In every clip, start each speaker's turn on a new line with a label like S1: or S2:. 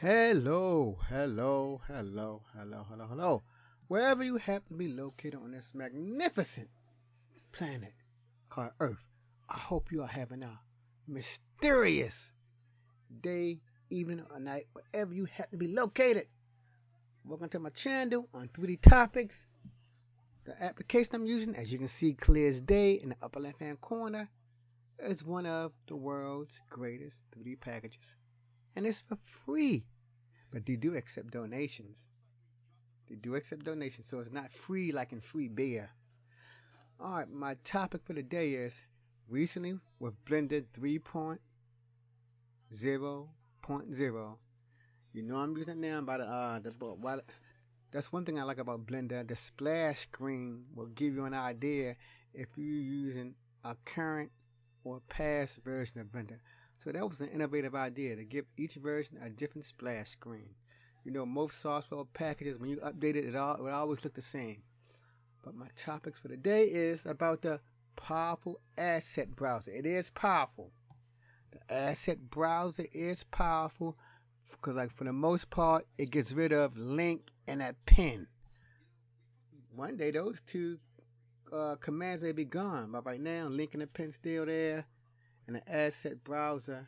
S1: Hello, hello, hello, hello, hello, hello. Wherever you happen to be located on this magnificent planet called Earth, I hope you are having a mysterious day, evening, or night, wherever you happen to be located. Welcome to my channel on 3D Topics. The application I'm using, as you can see clear as day in the upper left hand corner, is one of the world's greatest 3D packages. And it's for free. But they do accept donations. So it's not free like in free beer. Alright, my topic for the day is recently with Blender 3.0.0. You know I'm using it now by that's one thing I like about Blender. The splash screen will give you an idea if you're using a current or past version of Blender. So that was an innovative idea to give each version a different splash screen. You know, most software packages, when you update it, it will always look the same. But my topics for the day is about the powerful asset browser. It is powerful. The asset browser is powerful because, like, for the most part, it gets rid of link and that pin. One day, those two commands may be gone, but right now, link and the pin still there. And the asset browser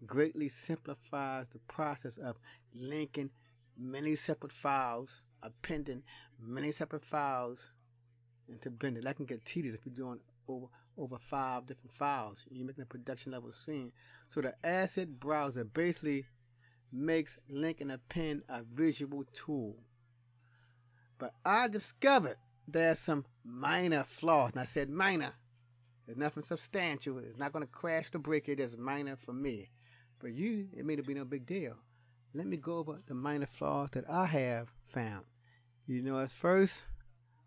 S1: greatly simplifies the process of linking many separate files, appending many separate files into Blender. That can get tedious if you're doing over 5 different files. You're making a production level scene. So the asset browser basically makes link and append a visual tool. But I discovered there's some minor flaws. And I said minor. There's nothing substantial. It's not going to crash or break it. It's minor for me. But it may be no big deal. Let me go over the minor flaws that I have found. You know, at first,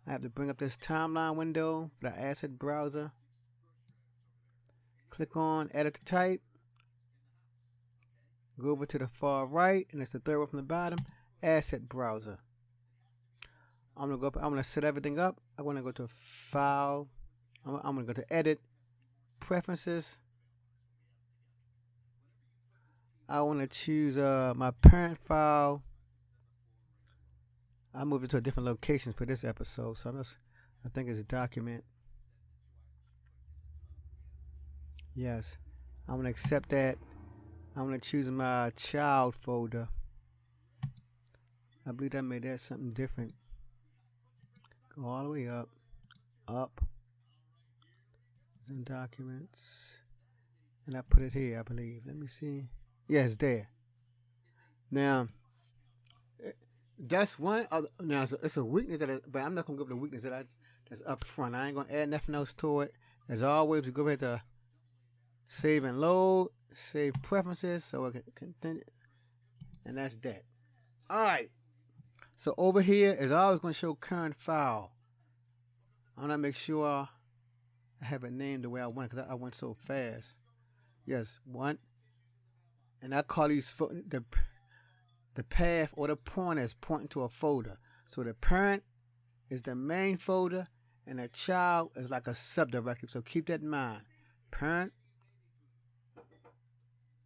S1: I have to bring up this timeline window for the asset browser. Click on Edit Type. Go over to the far right, and it's the third one from the bottom, Asset Browser. I'm going to go up. I'm going to set everything up. I'm going to go to File. I'm going to go to Edit, Preferences. I want to choose my parent file. I moved it to a different location for this episode, so I think it's Document. Yes, I'm going to accept that. I'm going to choose my child folder. I believe I made that something different. Go all the way up. In Documents, and I put it here, I believe. Let me see. Yeah, it's there. Now, that's one other. Now it's a weakness but I'm not gonna go over the weakness that's up front. I ain't gonna add nothing else to it. As always, we go ahead to save and load, save preferences, so I can continue, and that's that. All right. So over here is always gonna show current file. I'm gonna make sure I have it named the way I want it because I went so fast. Yes, one. And I call these the path or the pointers pointing to a folder. So the parent is the main folder and the child is like a subdirectory. So keep that in mind. Parent,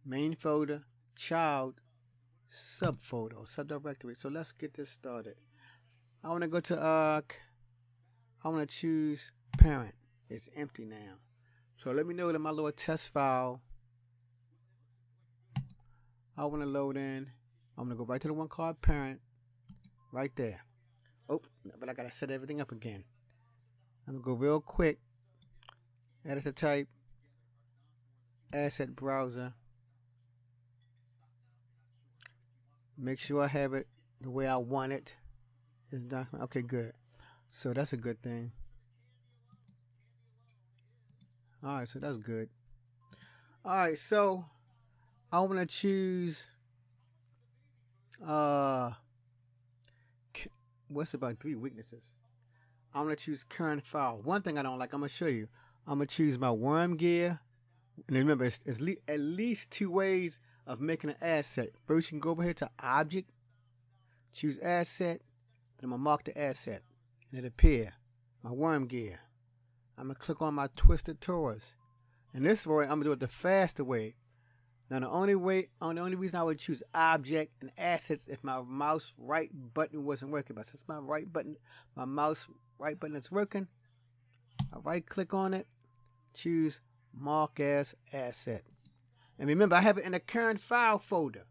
S1: main folder, child, subfolder or subdirectory. So let's get this started. I want to go to I want to choose parent. It's empty now. So let me know that my little test file I want to load in. I'm going to go right to the one called parent. Right there. Oh, but I got to set everything up again. I'm going to go real quick. Edit the type. Asset browser. Make sure I have it the way I want it. Okay, good. So that's a good thing. Alright, so that's good. Alright, so I want to choose what's about 3 weaknesses? I'm going to choose current file. One thing I don't like, I'm going to show you. I'm going to choose my worm gear. And remember, it's at least 2 ways of making an asset. First, you can go over here to Object, choose Asset, and I'm going to mark the asset. And it'll appear, my worm gear. I'm going to click on my Twisted Torus. And this way, I'm going to do it the faster way. Now the only reason I would choose object and assets if my mouse right button wasn't working. But since my mouse right button is working, I right click on it, choose mark as asset. And remember, I have it in the current file folder.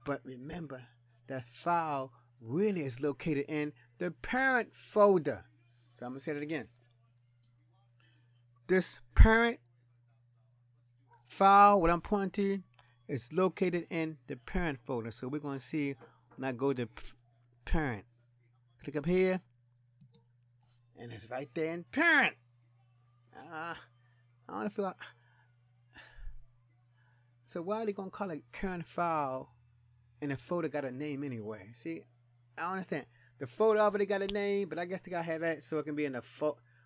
S1: But remember, that file really is located in the parent folder. So I'm going to say that again. This parent file, what I'm pointing to, is located in the parent folder. So we're going to see when I go to parent. Click up here, and it's right there in parent. I don't feel like. So why are they going to call it current file and the folder got a name anyway? See, I don't understand. The folder already got a name, but I guess they got to have that so it can be in the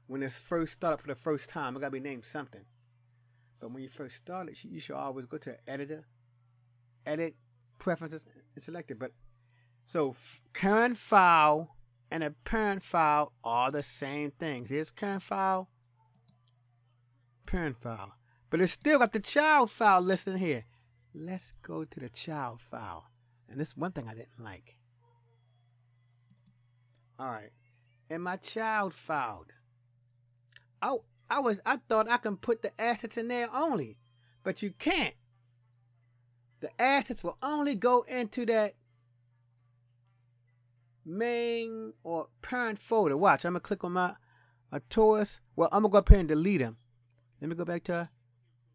S1: when it's first started for the first time. It got to be named something. But when you first start it, you should always go to editor, edit, preferences, and select it. But so current file and a parent file are the same things. Here's current file, parent file. But it's still got the child file listed here. Let's go to the child file. And this is one thing I didn't like. Alright. In my child file, I thought I can put the assets in there only. But you can't. The assets will only go into that main or parent folder. Watch, I'm going to click on my Taurus. Well, I'm going to go up here and delete them. Let me go back to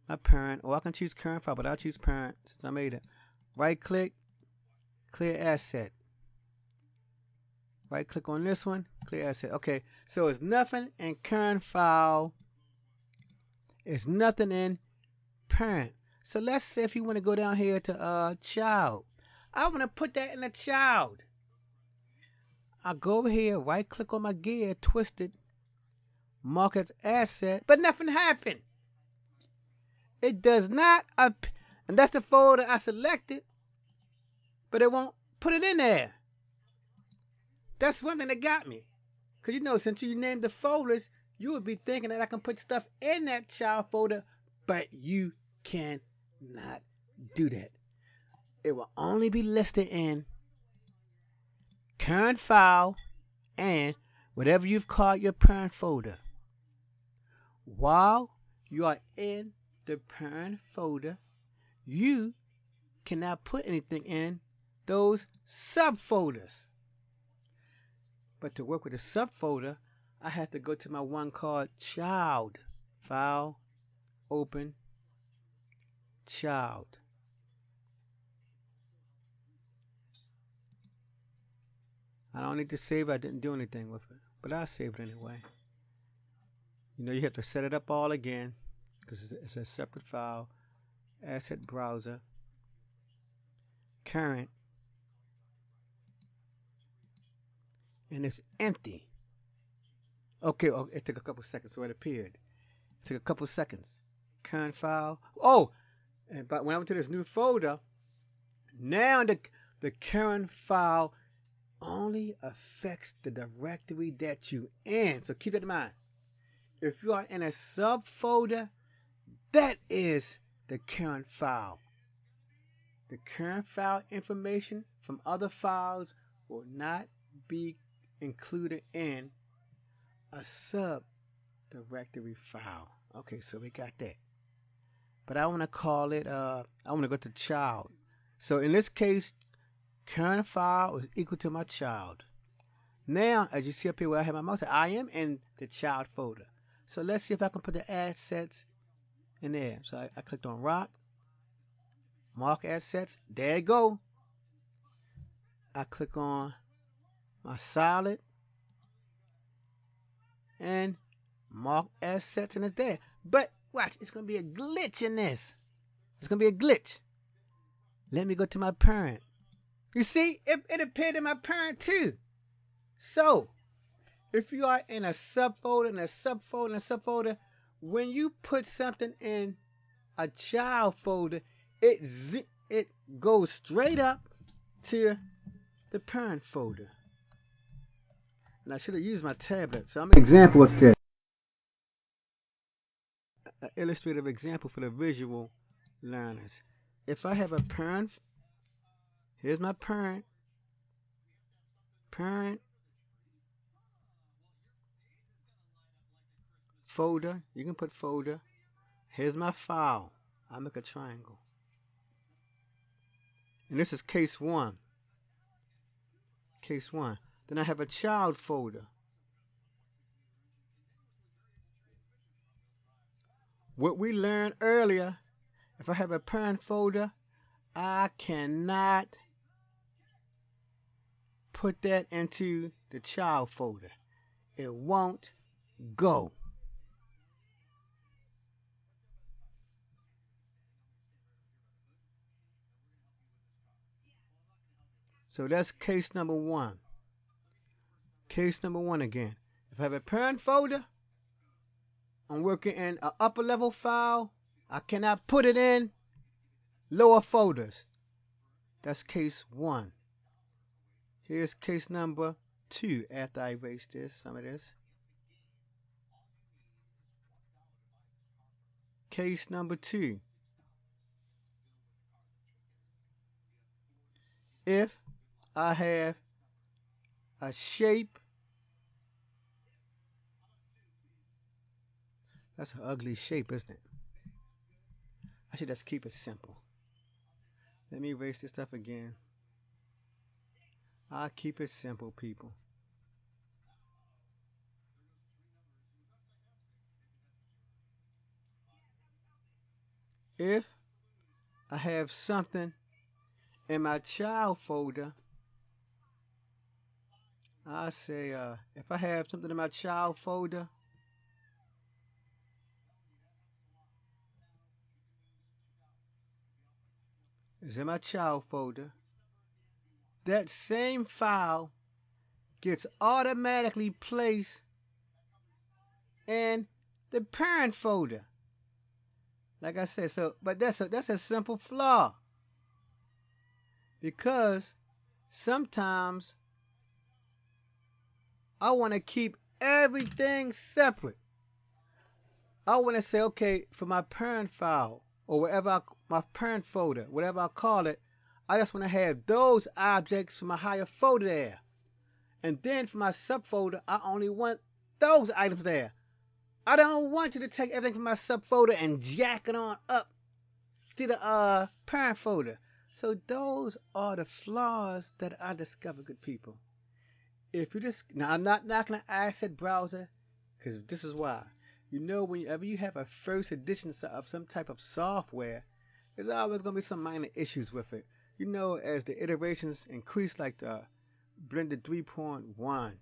S1: my parent. Or I can choose current file, but I'll choose parent since I made it. Right click, clear asset. Right click on this one, clear asset. Okay, so it's nothing in current file. It's nothing in parent. So let's say if you want to go down here to child. I want to put that in a child. I'll go over here, right click on my gear, twist it, mark as asset, but nothing happened. It does not and that's the folder I selected, but it won't put it in there. That's one thing that got me. Because, you know, since you named the folders, you would be thinking that I can put stuff in that child folder, but you cannot do that. It will only be listed in current file and whatever you've called your parent folder. While you are in the parent folder, you cannot put anything in those subfolders. But to work with a subfolder, I have to go to my one called child. File, open, child. I don't need to save it. I didn't do anything with it. But I'll save it anyway. You know, you have to set it up all again because it's a separate file. Asset browser. Current. And it's empty. Okay, it took a couple seconds, so it appeared. It took a couple seconds. Current file. Oh, but when I went to this new folder, now the current file only affects the directory that you in. So keep that in mind. If you are in a subfolder, that is the current file. The current file information from other files will not be included in a subdirectory file. Okay, so we got that. But I want to call it, I want to go to child. So in this case, current file is equal to my child. Now, as you see up here where I have my mouse, I am in the child folder. So let's see if I can put the assets in there. So I clicked on rock, mark assets. There you go. I click on my solid and mark assets, and it's there. But watch, it's going to be a glitch in this. It's going to be a glitch. Let me go to my parent. You see, it appeared in my parent too. So, if you are in a subfolder, and a subfolder, and a subfolder, when you put something in a child folder, it goes straight up to the parent folder. And I should have used my tablet. So I'm an example of that. An illustrative example for the visual learners. If I have a parent, here's my parent, folder. You can put folder. Here's my file. I make a triangle. And this is case one. Case one. Then I have a child folder. What we learned earlier, if I have a parent folder, I cannot put that into the child folder. It won't go. So that's case number one. Case number one again. If I have a parent folder, I'm working in an upper level file. I cannot put it in lower folders. That's case one. Here's case number two after I erase some of this. Case number two. If I have a shape, that's an ugly shape, isn't it? I should just keep it simple. Let me erase this stuff again. I'll keep it simple, people. If I have something in my child folder, I say, if I have something in my child folder, it's in my child folder, that same file gets automatically placed in the parent folder. Like I said, but that's a simple flaw. Because sometimes I want to keep everything separate. I want to say, okay, for my parent file or my parent folder, whatever I call it, I just want to have those objects for my higher folder there. And then for my subfolder, I only want those items there. I don't want you to take everything from my subfolder and jack it on up to the parent folder. So those are the flaws that I discovered, good people. If you just now, I'm not knocking an asset browser, because this is why. You know, whenever you have a first edition of some type of software, there's always going to be some minor issues with it. You know, as the iterations increase, like the Blender 3.1,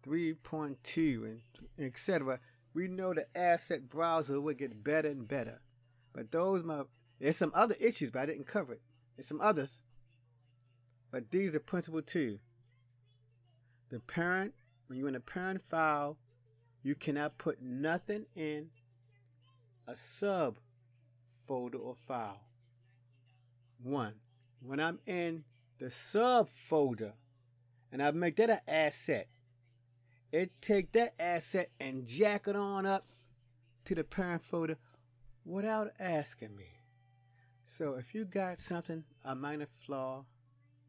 S1: 3.2, and etc., we know the asset browser will get better and better. But there's some other issues, but I didn't cover it. There's some others, but these are principal two. The parent, when you're in a parent file, you cannot put nothing in a sub folder or file. One, when I'm in the sub folder and I make that an asset, it take that asset and jack it on up to the parent folder without asking me. So if you got something, a minor flaw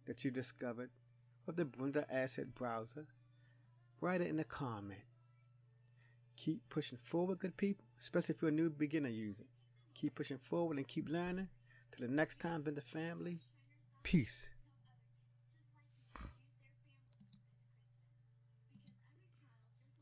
S1: that you discovered with the Blender Asset Browser, write it in the comment. Keep pushing forward, good people, especially if you're a new beginner user. Keep pushing forward and keep learning. Till the next time, Blender family, peace.